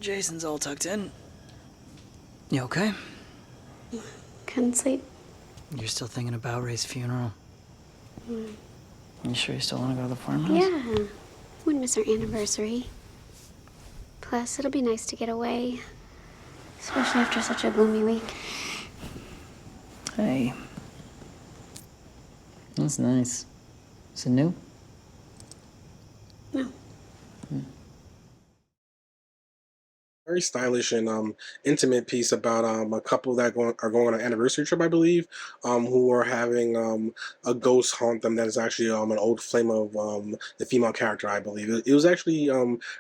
Jason's all tucked in. You okay? Couldn't sleep. You're still thinking about Ray's funeral? You sure you still want to go to the farmhouse? Yeah. Wouldn't miss our anniversary. Plus, it'll be nice to get away. Especially after such a gloomy week. Hey. That's nice. Is it new? No. Very stylish and intimate piece about a couple that are going on an anniversary trip, I believe, who are having a ghost haunt them that is actually an old flame of the female character, I believe. It was actually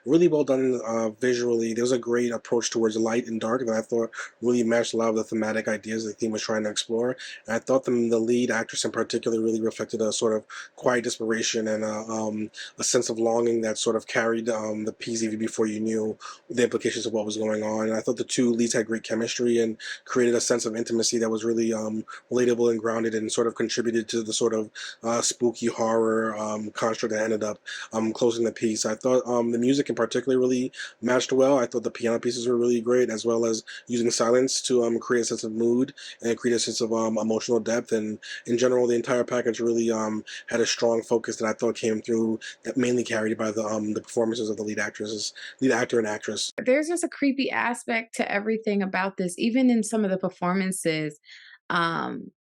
really well done visually. There was a great approach towards light and dark that I thought really matched a lot of the thematic ideas the theme was trying to explore. And I thought the lead actress in particular really reflected a sort of quiet desperation and a sense of longing that sort of carried the piece even before you knew the implications of what was going on. And I thought the two leads had great chemistry and created a sense of intimacy that was really relatable and grounded, and sort of contributed to the sort of spooky horror construct that ended up closing the piece. I thought the music in particular really matched well. I thought the piano pieces were really great, as well as using silence to create a sense of mood and create a sense of emotional depth. And in general, the entire package really had a strong focus that I thought came through, that mainly carried by the performances of the lead actor and actress. There's just a creepy aspect to everything about this, even in some of the performances. Um,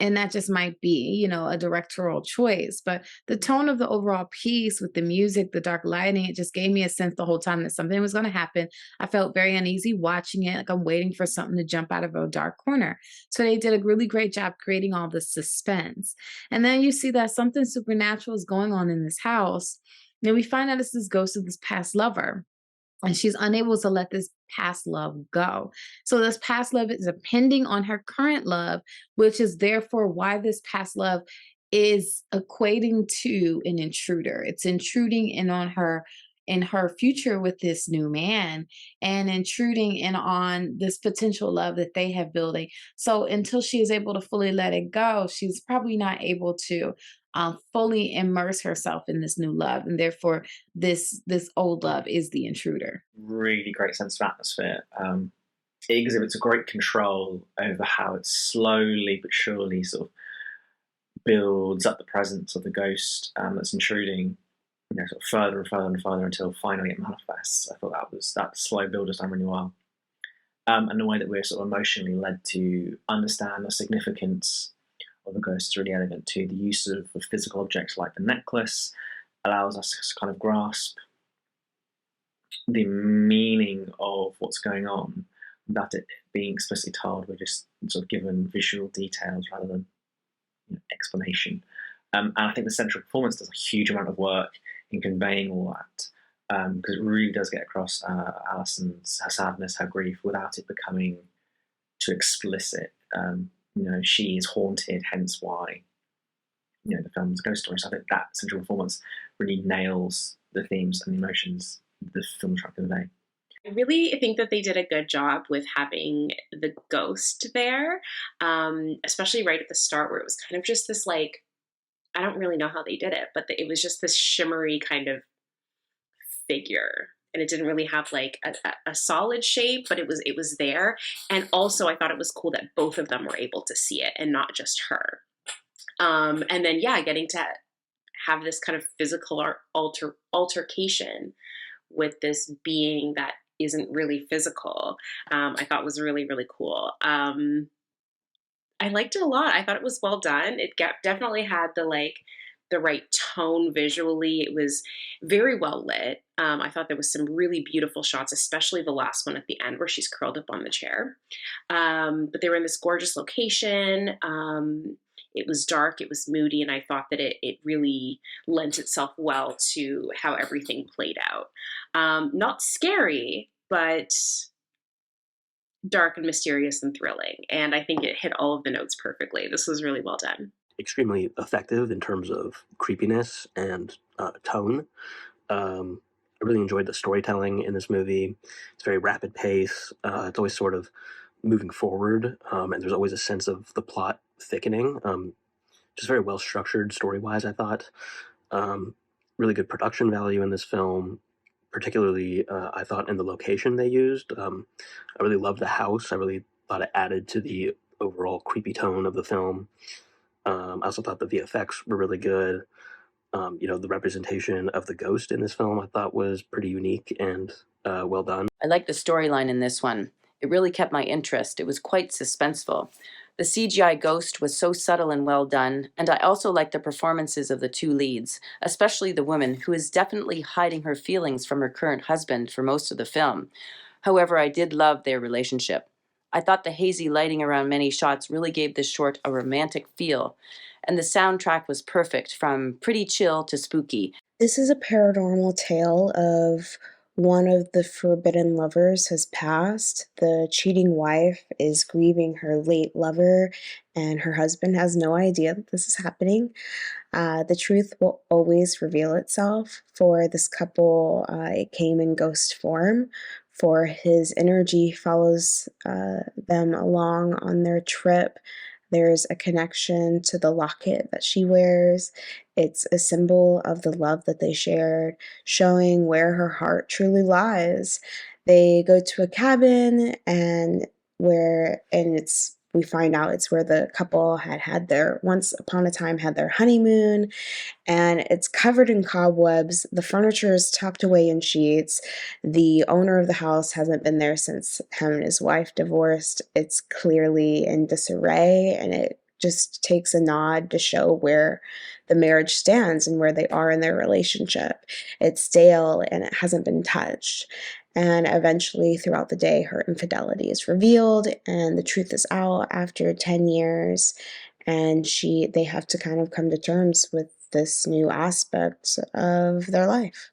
and that just might be, a directorial choice. But the tone of the overall piece with the music, the dark lighting, it just gave me a sense the whole time that something was going to happen. I felt very uneasy watching it, like I'm waiting for something to jump out of a dark corner. So they did a really great job creating all the suspense. And then you see that something supernatural is going on in this house. And we find out it's this ghost of this past lover, and she's unable to let this past love go. So this past love is depending on her current love, which is therefore why this past love is equating to an intruder. It's intruding in her future with this new man, and intruding in on this potential love that they have building. So until she is able to fully let it go, she's probably not able to fully immerse herself in this new love, and therefore this old love is the intruder. Really great sense of atmosphere. It exhibits a great control over how it slowly but surely sort of builds up the presence of the ghost that's intruding, sort of further and further and further until finally it manifests. I thought that slow build was done really well. And the way that we're sort of emotionally led to understand the significance of the ghost is really elegant too. The use of physical objects like the necklace allows us to kind of grasp the meaning of what's going on without it being explicitly told. We're just sort of given visual details rather than explanation. And I think the central performance does a huge amount of work in conveying all that, because it really does get across Alison's, her sadness, her grief, without it becoming too explicit. She is haunted, hence why the film's a ghost story. So I think that central performance really nails the themes and the emotions the film trying to convey. I really think that they did a good job with having the ghost there, especially right at the start, where it was kind of just this, like, I don't really know how they did it, but it was just this shimmery kind of figure. And it didn't really have like a solid shape, but it was there. And also I thought it was cool that both of them were able to see it and not just her. And then, getting to have this kind of physical altercation with this being that isn't really physical, I thought was really, really cool. I liked it a lot. I thought it was well done. It definitely had the right tone visually. It was very well lit. I thought there was some really beautiful shots, especially the last one at the end where she's curled up on the chair. But they were in this gorgeous location. It was dark, it was moody, and I thought that it really lent itself well to how everything played out. Not scary, but dark and mysterious and thrilling. And I think it hit all of the notes perfectly. This was really well done. Extremely effective in terms of creepiness and tone. I really enjoyed the storytelling in this movie. It's very rapid pace. It's always sort of moving forward, and there's always a sense of the plot thickening. Just very well structured story-wise, I thought. Really good production value in this film. particularly I thought in the location they used. I really loved the house. I really thought it added to the overall creepy tone of the film. I also thought the VFX were really good. The representation of the ghost in this film I thought was pretty unique and well done. I liked the storyline in this one. It really kept my interest. It was quite suspenseful. The CGI ghost was so subtle and well done, and I also liked the performances of the two leads, especially the woman, who is definitely hiding her feelings from her current husband for most of the film. However, I did love their relationship. I thought the hazy lighting around many shots really gave this short a romantic feel, and the soundtrack was perfect, from pretty chill to spooky. This is a paranormal tale of one of the forbidden lovers has passed. The cheating wife is grieving her late lover, and her husband has no idea that this is happening. The truth will always reveal itself. For this couple, it came in ghost form. For his energy follows them along on their trip. There's a connection to the locket that she wears. It's a symbol of the love that they shared, showing where her heart truly lies. They go to a cabin we find out it's where the couple had their once upon a time had their honeymoon, and it's covered in cobwebs. The furniture is tucked away in sheets. The owner of the house hasn't been there since him and his wife divorced. It's clearly in disarray, and it just takes a nod to show where the marriage stands and where they are in their relationship. It's stale and it hasn't been touched. And eventually, throughout the day, her infidelity is revealed, and the truth is out after 10 years. And they have to kind of come to terms with this new aspect of their life.